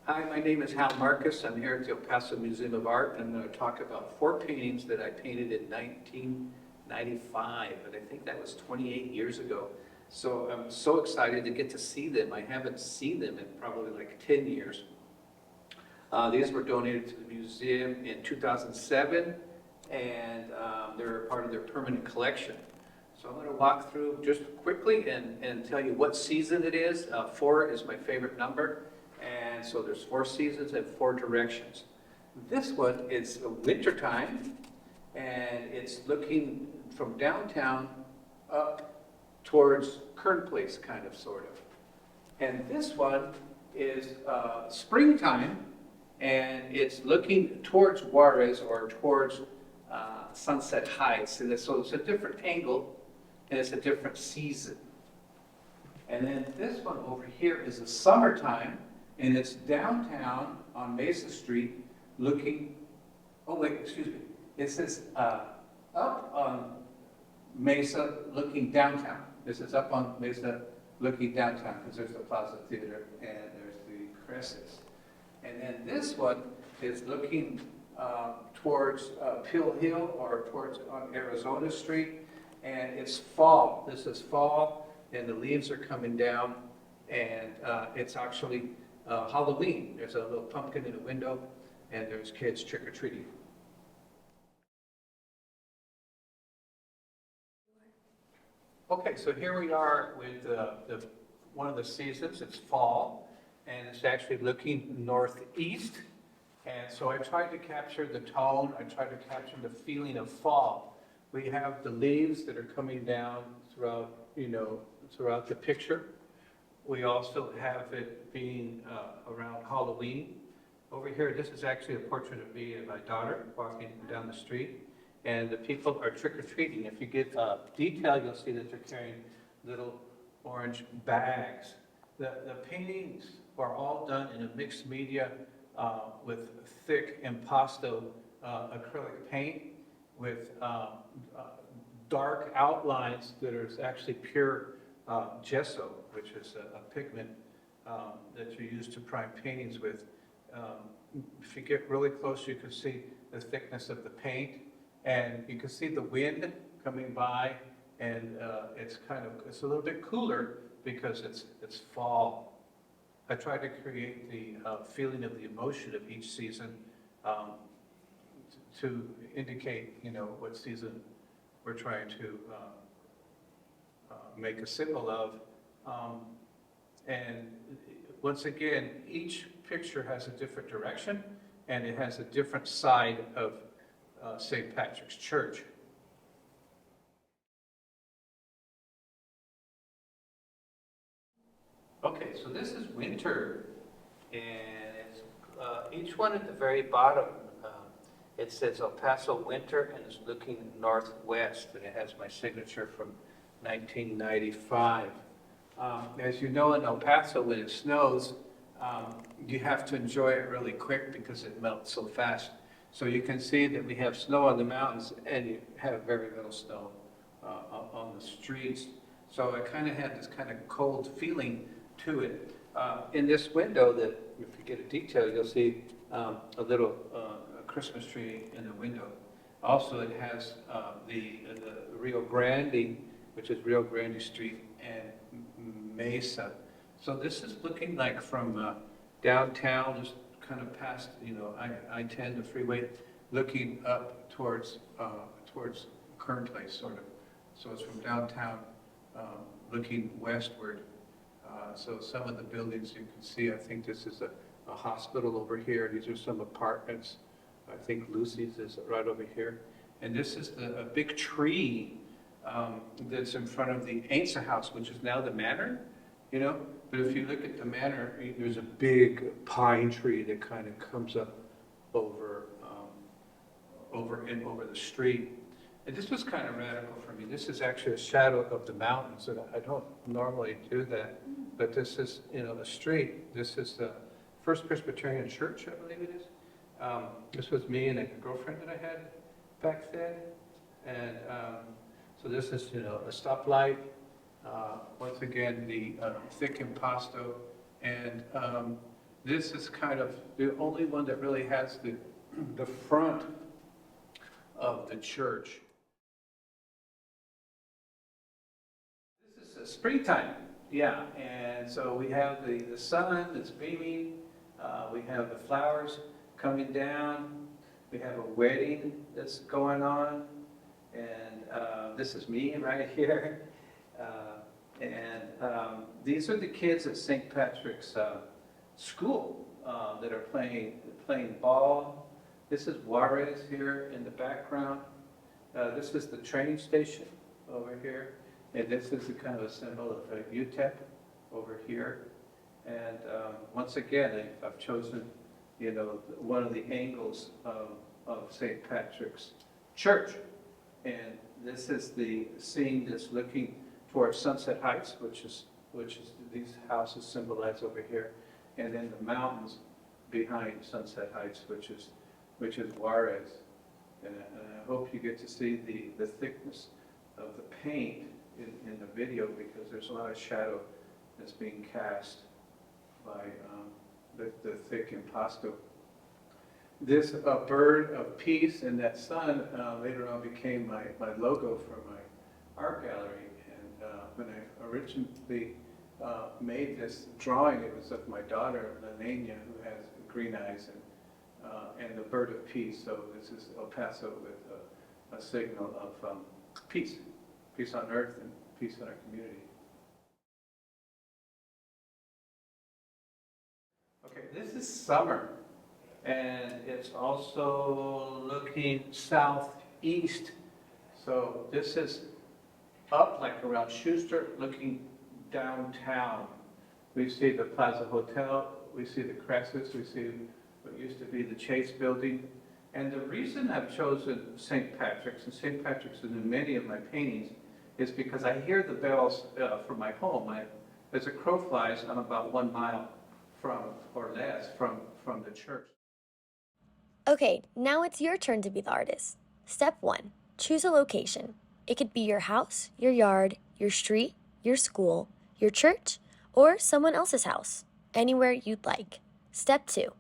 Hi, my name is Hal Marcus. I'm here at the Paso Museum of Art, and I'm going to talk about 4 paintings that I painted in 1995, and I think that was 28 years ago. So I'm so excited to get to see them. I haven't seen them in probably like 10 years. These were donated to the museum in 2007, and they're part of their permanent collection. So I'm going to walk through just quickly and tell you what season it is. 4 is my favorite number. And so there's 4 seasons and 4 directions. This one is wintertime, and it's looking from downtown up towards Kern Place, kind of, sort of. And this one is springtime, and it's looking towards Juarez or towards Sunset Heights. And so it's a different angle, and it's a different season. And then this one over here is the summertime, and it's downtown on Mesa Street looking, it says up on Mesa looking downtown. This is up on Mesa looking downtown because there's the Plaza Theater and there's the Cresses. And then this one is looking towards Pill Hill or towards on Arizona Street, and it's fall. This is fall, and the leaves are coming down, and it's actually Halloween. There's a little pumpkin in a window, and there's kids trick-or-treating. Okay, so here we are with one of the seasons. It's fall, and it's actually looking northeast. And so I tried to capture the tone. I tried to capture the feeling of fall. We have the leaves that are coming down throughout, throughout the picture. We also have it being around Halloween. Over here, this is actually a portrait of me and my daughter walking down the street. And the people are trick-or-treating. If you get detail, you'll see that they're carrying little orange bags. The paintings are all done in a mixed media with thick impasto acrylic paint with dark outlines that are actually pure gesso, which is a pigment that you use to prime paintings with. If you get really close, you can see the thickness of the paint, and you can see the wind coming by, and it's a little bit cooler because it's fall. I try to create the feeling of the emotion of each season to indicate, what season we're trying to make a symbol of. And once again, each picture has a different direction, and it has a different side of St. Patrick's Church. Okay, so this is winter, and it's, each one at the very bottom, it says El Paso Winter, and it's looking northwest, and it has my signature from 1995. As you know, in El Paso, when it snows, you have to enjoy it really quick because it melts so fast. So you can see that we have snow on the mountains, and you have very little snow on the streets. So I kind of had this kind of cold feeling to it. In this window, that if you get a detail, you'll see a little Christmas tree in the window. Also, it has the Rio Grande, which is Rio Grande Street, and Mesa. So this is looking like from downtown, just kind of past, I-10, the freeway, looking up towards Kern Place, sort of. So it's from downtown looking westward. So some of the buildings you can see, I think this is a hospital over here. These are some apartments. I think Lucy's is right over here. And this is a big tree that's in front of the Ainsa house, which is now the manor, But if you look at the manor, there's a big pine tree that kind of comes up over the street. And this was kind of radical for me. This is actually a shadow of the mountains, and I don't normally do that. But this is, a street. This is the First Presbyterian Church, I believe it is. This was me and a girlfriend that I had back then. And so this is, a stoplight. Once again, the thick impasto, and This is kind of the only one that really has the front of the church. This is springtime, yeah, and so we have the sun that's beaming, we have the flowers coming down, we have a wedding that's going on, and this is me right here. These are the kids at St. Patrick's School that are playing ball. This is Juarez here in the background. This is the train station over here. And this is the kind of a symbol of UTEP over here. And once again, I've chosen, one of the angles of St. Patrick's Church. And this is the scene that's looking towards Sunset Heights, which is these houses symbolize over here, and then the mountains behind Sunset Heights, which is Juarez. And I hope you get to see the thickness of the paint in the video, because there's a lot of shadow that's being cast by the thick impasto. This bird of peace and that sun later on became my logo for my art gallery. And when I originally made this drawing, it was of my daughter, Lanenia, who has green eyes, and the bird of peace. So this is El Paso with a signal of peace on earth and peace in our community. Okay, this is summer, and it's also looking southeast. So this is up like around Schuster, looking downtown. We see the Plaza Hotel, we see the Cresses, we see what used to be the Chase Building. And the reason I've chosen St. Patrick's, and St. Patrick's is in many of my paintings, is because I hear the bells from my home. As a crow flies, I'm about 1 mile or less from the church. Okay, now it's your turn to be the artist. Step 1, choose a location. It could be your house, your yard, your street, your school, your church, or someone else's house, anywhere you'd like. Step 2,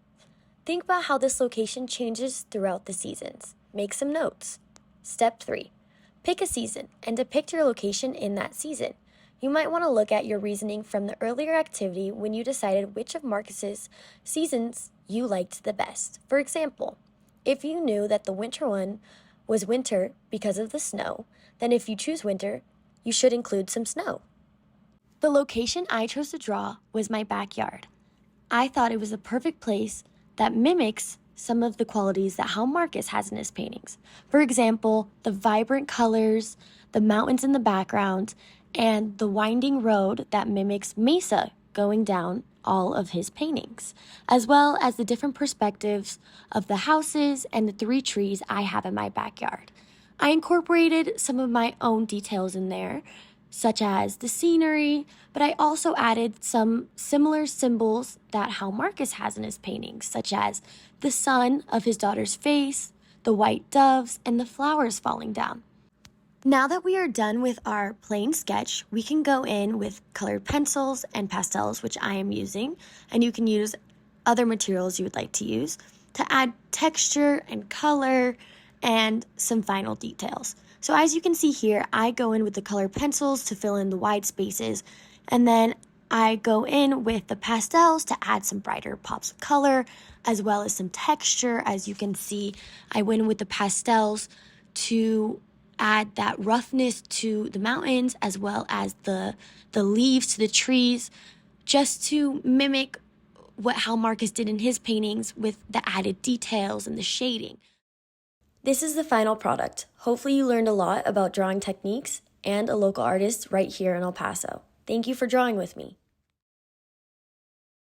think about how this location changes throughout the seasons. Make some notes. Step 3, pick a season and depict your location in that season. You might want to look at your reasoning from the earlier activity when you decided which of Marcus's seasons you liked the best. For example, if you knew that the winter one was winter because of the snow, then if you choose winter, you should include some snow. The location I chose to draw was my backyard. I thought it was a perfect place that mimics some of the qualities that Hal Marcus has in his paintings. For example, the vibrant colors, the mountains in the background, and the winding road that mimics Mesa going down all of his paintings, as well as the different perspectives of the houses and the 3 trees I have in my backyard. I incorporated some of my own details in there, such as the scenery, but I also added some similar symbols that Hal Marcus has in his paintings, such as the sun of his daughter's face, the white doves, and the flowers falling down. Now that we are done with our plain sketch, we can go in with colored pencils and pastels, which I am using, and you can use other materials you would like to use to add texture and color and some final details. So as you can see here, I go in with the colored pencils to fill in the wide spaces, and then I go in with the pastels to add some brighter pops of color, as well as some texture. As you can see, I went in with the pastels to add that roughness to the mountains, as well as the leaves to the trees, just to mimic what Hal Marcus did in his paintings with the added details and the shading. This is the final product. Hopefully you learned a lot about drawing techniques and a local artist right here in El Paso. Thank you for drawing with me.